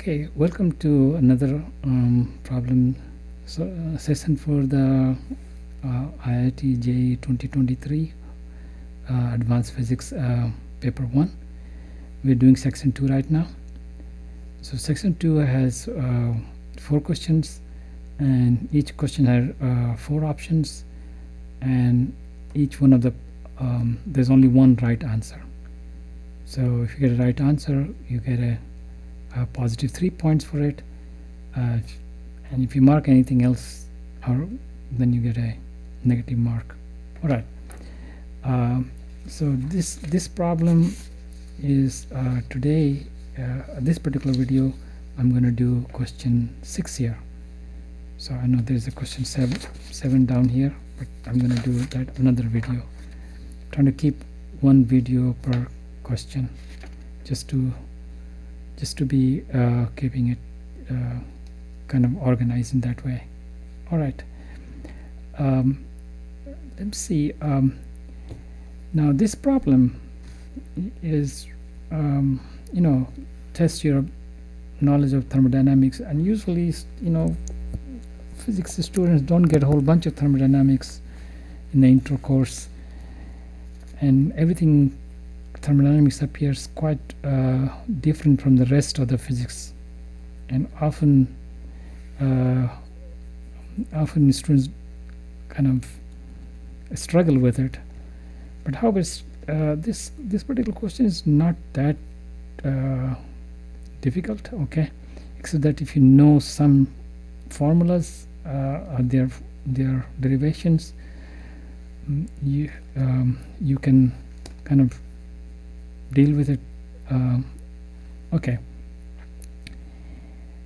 Okay, welcome to another problem session for the IIT JEE 2023 Advanced Physics Paper 1. We're doing section 2 right now. So section 2 has 4 questions, and each question has 4 options, and each one of the there's only one right answer. So if you get a right answer, you get a positive 3 points for it, and if you mark anything else, then you get a negative mark. All right. So this problem is today. This particular video, I'm going to do question 6 here. So I know there's a question 7 down here, but I'm going to do that another video. I'm trying to keep one video per question, just to be keeping it kind of organized in that way. All right. Let's see. Now this problem is, test your knowledge of thermodynamics, and usually, physics students don't get a whole bunch of thermodynamics in the intro course, and everything thermodynamics appears quite different from the rest of the physics, and often students kind of struggle with it. But however, this particular question is not that difficult, okay, except that if you know some formulas or their derivations, you can kind of deal with it. Okay,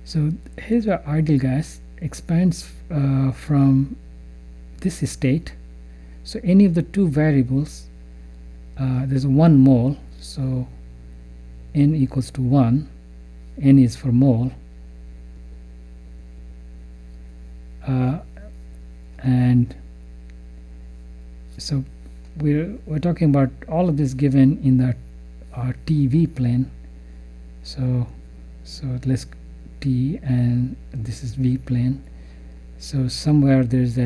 so here's our ideal gas expands from this state. So any of the two variables, there's 1 mole, so n equals to 1. N is for mole, and so we're talking about all of this given in the TV plane. So let's T, and this is V plane. So somewhere there's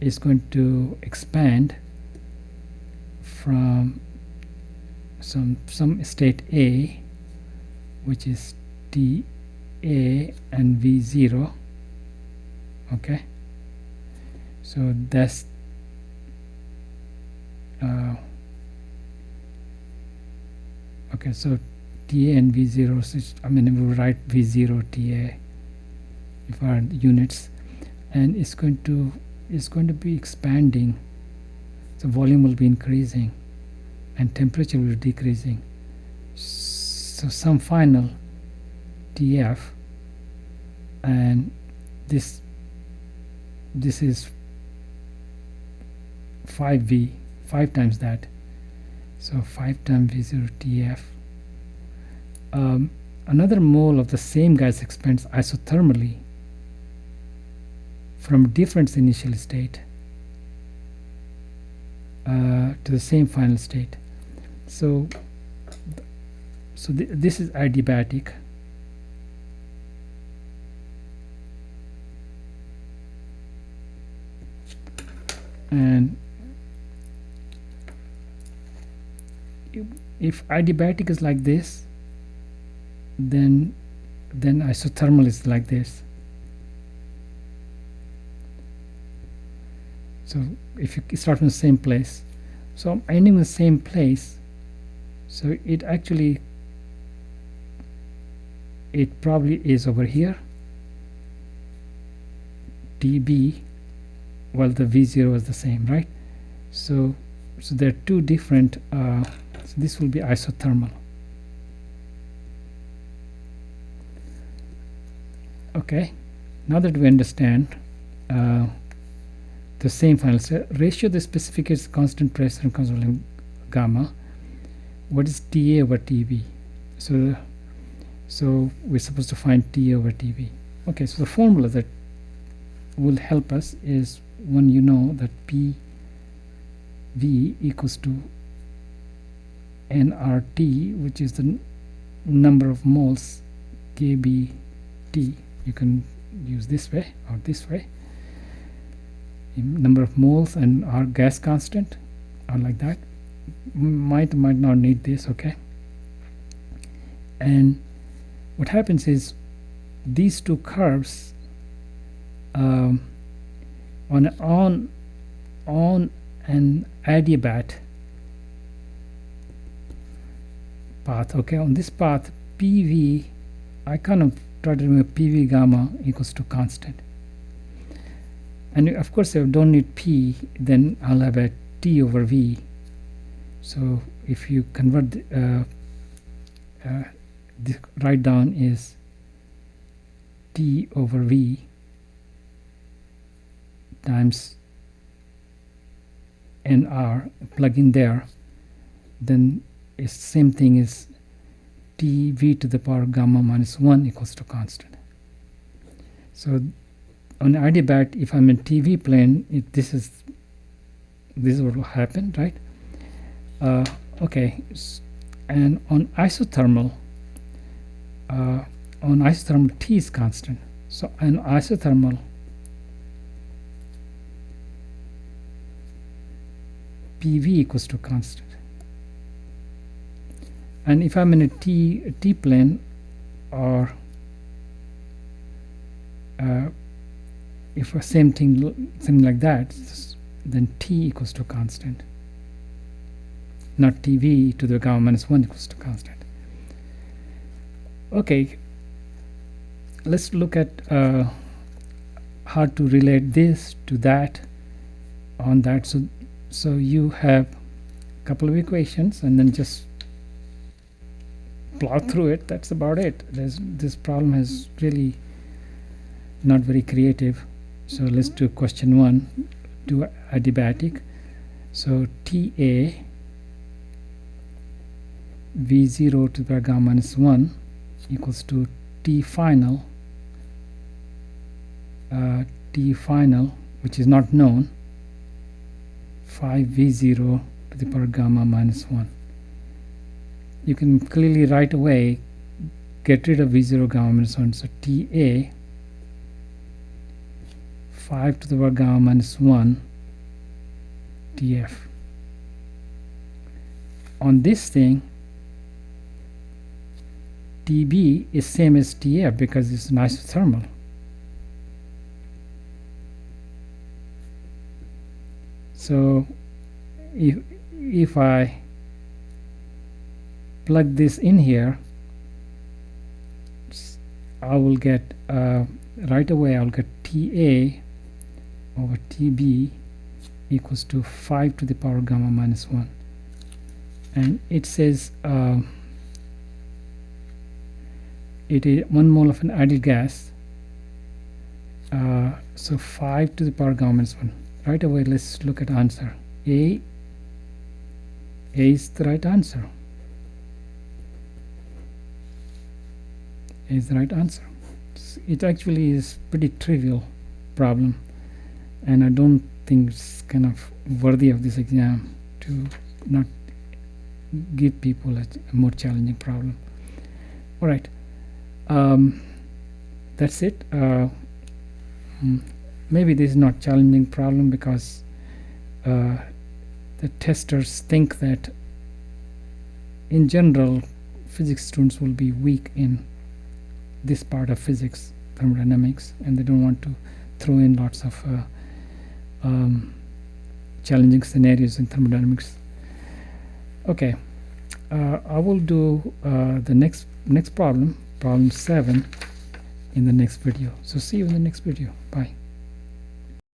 it's going to expand from some state A, which is TA and V0. Okay, so that's okay, so TA and V0, so we will write V0 TA if our units, and it's going to be expanding. So volume will be increasing and temperature will be decreasing. So some final TF, and this is 5V, 5 times that. So 5 times V0 TF. Another mole of the same gas expands isothermally from different initial state to the same final state. So this is adiabatic, and if adiabatic is like this, then isothermal is like this. So if you start from the same place, so I'm ending in the same place, so it probably is over here, dB, while the V0 is the same, right? So there are two different, so this will be isothermal. Okay, now that we understand the same final ratio, the specific is constant pressure and constant gamma. What is TA over TB? So we're supposed to find TA over TB. Okay, so the formula that will help us is when you know that PV equals to nRT, which is the number of moles kBT. You can use this way or this way. Number of moles and our gas constant or like that. Might not need this. Okay. And what happens is these two curves on an adiabat path. Okay, on this path PV, I kind of try to remember PV gamma equals to constant. And of course, if I don't need P, then I'll have a T over V. So if you convert this write down is T over V times NR, plug in there, then it's same thing as TV to the power gamma minus 1 equals to constant. So on adiabat, if I'm in TV plane, this is what will happen, right? Okay, and on isothermal, T is constant. So on isothermal, PV equals to constant. And if I'm in a T plane, or if a same thing, something like that, then T equals to constant. Not TV to the gamma minus 1 equals to constant. Okay, let's look at how to relate this to that on that. So you have a couple of equations and then just plow through it. That's about it. This problem is really not very creative. So let's do question 1, do adiabatic. So TA V0 to the power gamma minus 1 equals to T final, which is not known, 5 V0 to the power gamma minus 1. You can clearly right away get rid of V0 gamma minus 1. So TA 5 to the power gamma minus 1 TF. On this thing, TB is same as TF because it's an isothermal. So if I plug this in here, I will get right away I'll get TA over TB equals to 5 to the power gamma minus 1, and it says it is 1 mole of an ideal gas, so 5 to the power gamma minus 1. Right away let's look at answer. A is the right answer. A is the right answer. It actually is pretty trivial problem, and I don't think it's kind of worthy of this exam to not give people a more challenging problem. All right, that's it. Maybe this is not challenging problem because the testers think that in general physics students will be weak in this part of physics, thermodynamics, and they don't want to throw in lots of challenging scenarios in thermodynamics. Okay, I will do the next problem 7, in the next video. So see you in the next video. Bye.